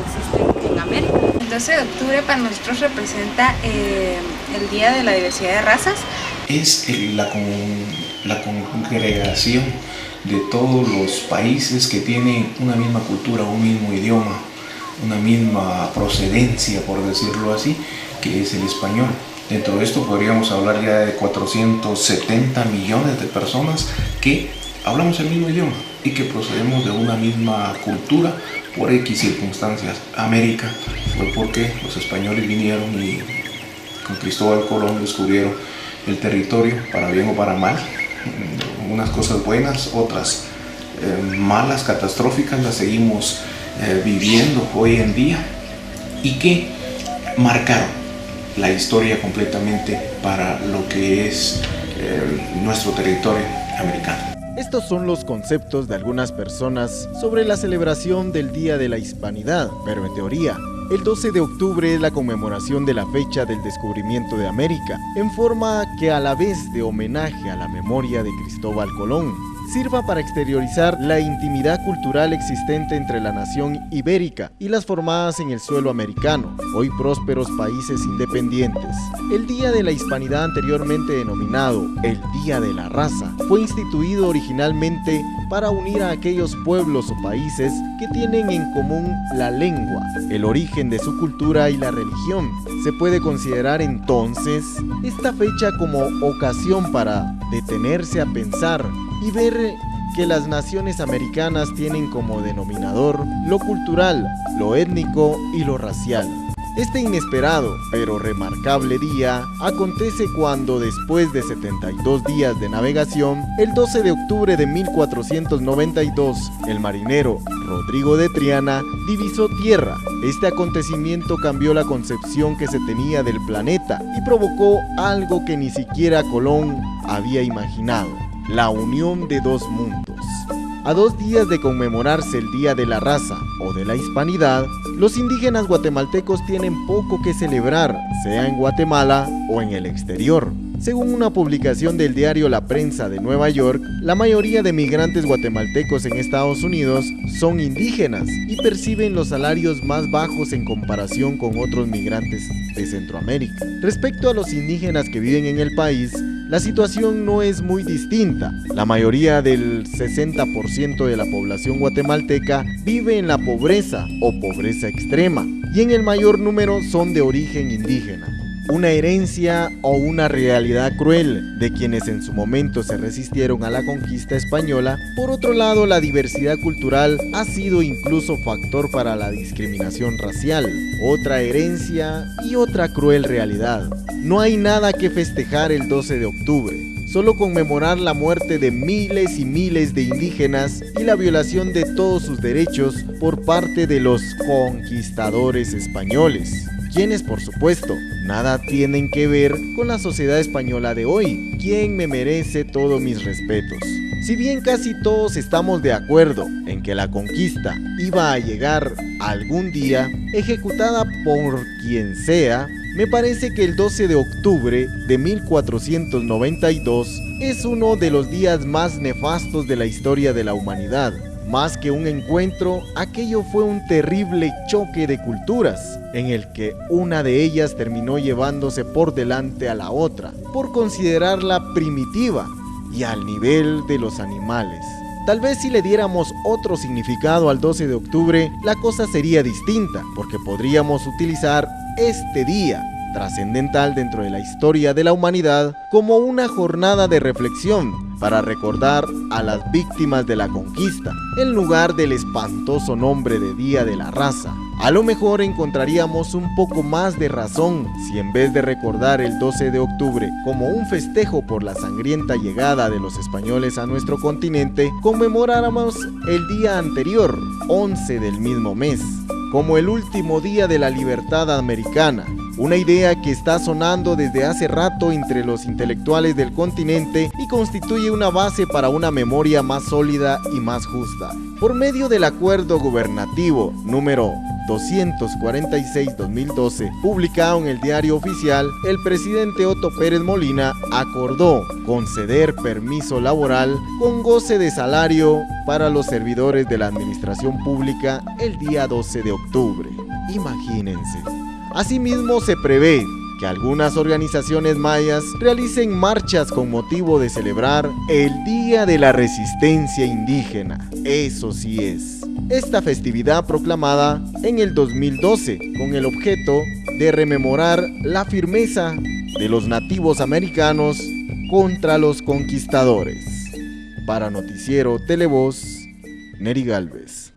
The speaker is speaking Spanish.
existen en América. El 12 de octubre para nosotros representa el Día de la Diversidad de Razas. Es la congregación de todos los países que tienen una misma cultura, un mismo idioma, una misma procedencia, por decirlo así, que es el español. Dentro de esto podríamos hablar ya de 470 millones de personas que hablamos el mismo idioma y que procedemos de una misma cultura por X circunstancias. América fue porque los españoles vinieron y con Cristóbal Colón descubrieron el territorio, para bien o para mal. Unas cosas buenas, otras malas, catastróficas, las seguimos viviendo hoy en día y que marcaron la historia completamente para lo que es nuestro territorio americano. Estos son los conceptos de algunas personas sobre la celebración del Día de la Hispanidad, pero en teoría, el 12 de octubre es la conmemoración de la fecha del descubrimiento de América, en forma que a la vez de homenaje a la memoria de Cristóbal Colón, sirva para exteriorizar la intimidad cultural existente entre la nación ibérica y las formadas en el suelo americano, hoy prósperos países independientes. El Día de la Hispanidad, anteriormente denominado el Día de la Raza, fue instituido originalmente para unir a aquellos pueblos o países que tienen en común la lengua, el origen de su cultura y la religión. Se puede considerar entonces esta fecha como ocasión para detenerse a pensar y ver que las naciones americanas tienen como denominador lo cultural, lo étnico y lo racial. Este inesperado pero remarcable día acontece cuando, después de 72 días de navegación, el 12 de octubre de 1492, el marinero Rodrigo de Triana divisó tierra. Este acontecimiento cambió la concepción que se tenía del planeta y provocó algo que ni siquiera Colón había imaginado: la unión de dos mundos. A 2 días de conmemorarse el Día de la Raza o de la Hispanidad, los indígenas guatemaltecos tienen poco que celebrar, sea en Guatemala o en el exterior. Según una publicación del diario La Prensa de Nueva York, la mayoría de migrantes guatemaltecos en Estados Unidos son indígenas y perciben los salarios más bajos en comparación con otros migrantes de Centroamérica. Respecto a los indígenas que viven en el país, la situación no es muy distinta. La mayoría del 60% de la población guatemalteca vive en la pobreza o pobreza extrema, y en el mayor número son de origen indígena. Una herencia o una realidad cruel de quienes en su momento se resistieron a la conquista española. Por otro lado, la diversidad cultural ha sido incluso factor para la discriminación racial, otra herencia y otra cruel realidad. No hay nada que festejar el 12 de octubre, solo conmemorar la muerte de miles y miles de indígenas y la violación de todos sus derechos por parte de los conquistadores españoles, quienes, por supuesto, nada tienen que ver con la sociedad española de hoy, quien me merece todos mis respetos. Si bien casi todos estamos de acuerdo en que la conquista iba a llegar algún día, ejecutada por quien sea, me parece que el 12 de octubre de 1492 es uno de los días más nefastos de la historia de la humanidad. Más que un encuentro, aquello fue un terrible choque de culturas, en el que una de ellas terminó llevándose por delante a la otra, por considerarla primitiva y al nivel de los animales. Tal vez si le diéramos otro significado al 12 de octubre, la cosa sería distinta, porque podríamos utilizar este día trascendental dentro de la historia de la humanidad como una jornada de reflexión para recordar a las víctimas de la conquista, en lugar del espantoso nombre de Día de la Raza. A lo mejor encontraríamos un poco más de razón si, en vez de recordar el 12 de octubre como un festejo por la sangrienta llegada de los españoles a nuestro continente, conmemoráramos el día anterior, 11 del mismo mes, como el último día de la libertad americana. Una idea que está sonando desde hace rato entre los intelectuales del continente y constituye una base para una memoria más sólida y más justa. Por medio del acuerdo gubernativo número 246-2012, publicado en el Diario Oficial, el presidente Otto Pérez Molina acordó conceder permiso laboral con goce de salario para los servidores de la administración pública el día 12 de octubre. Imagínense. Asimismo, se prevé que algunas organizaciones mayas realicen marchas con motivo de celebrar el Día de la Resistencia Indígena. Eso sí es. Esta festividad proclamada en el 2012 con el objeto de rememorar la firmeza de los nativos americanos contra los conquistadores. Para Noticiero Televoz, Neri Gálvez.